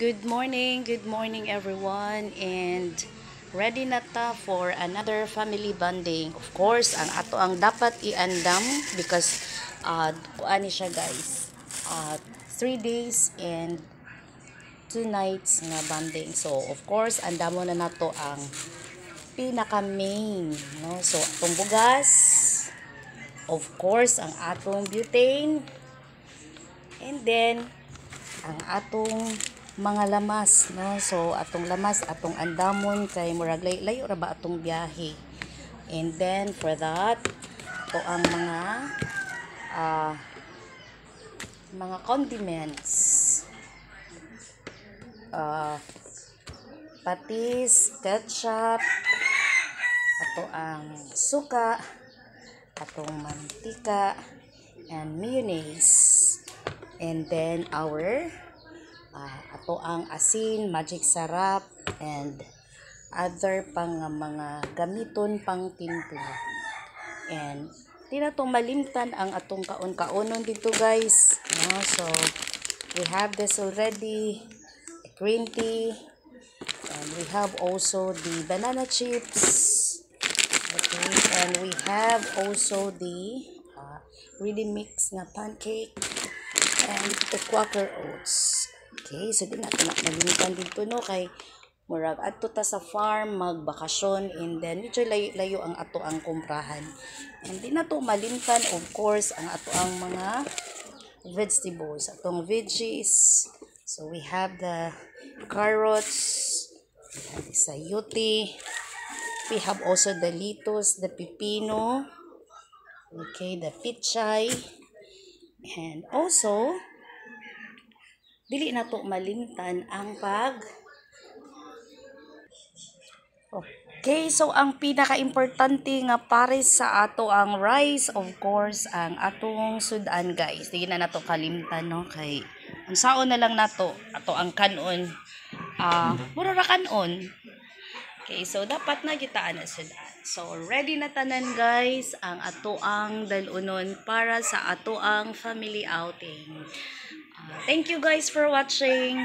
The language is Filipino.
Good morning everyone, and ready na ta for another family bonding. Of course, ang dapat iandam because kuan ni siya guys. 3 days and 2 nights nga bonding. So, of course, andamo na nato ang pinaka main, no? So, atong bugas, of course, ang atong butane, and then ang atong mga lamas, no? So atong lamas, atong andamon kay murag layo ra ba atong biyahe. And then for that, to ang mga condiments. Patis, ketchup, ato ang suka, atong mantika, and mayonnaise. And then our ato ang asin, magic sarap, and other pang mga gamiton pang timpla. And di na itong malimtan ang atong kaon-kaonon dito guys, no? So we have this already, green tea, and we have also the banana chips, okay, and we have also the ready mix na pancake and the Quaker Oats. Okay, so di natin nalimitan dito, no, kay murag adto ta sa farm magbakasyon, and then medyo layo ang ato ang kumprahan. And di na to malimtan, of course, ang ato ang mga vegetables, atong veggies. So we have the carrots, the sayote, we have also the lettuce, the pepino, okay, the pichay, and also dili na to malimtan ang Okay, so ang pinaka-importante nga pares sa ato ang rice, of course, ang atong sudan guys. Dili na nato kalimtan, no, kay unsaon na lang nato ato ang kanon. Mura ra kanon. Okay, so dapat na gitaan na sudan. So ready na tanan guys ang ato ang dalunon para sa ato ang family outing. Thank you guys for watching.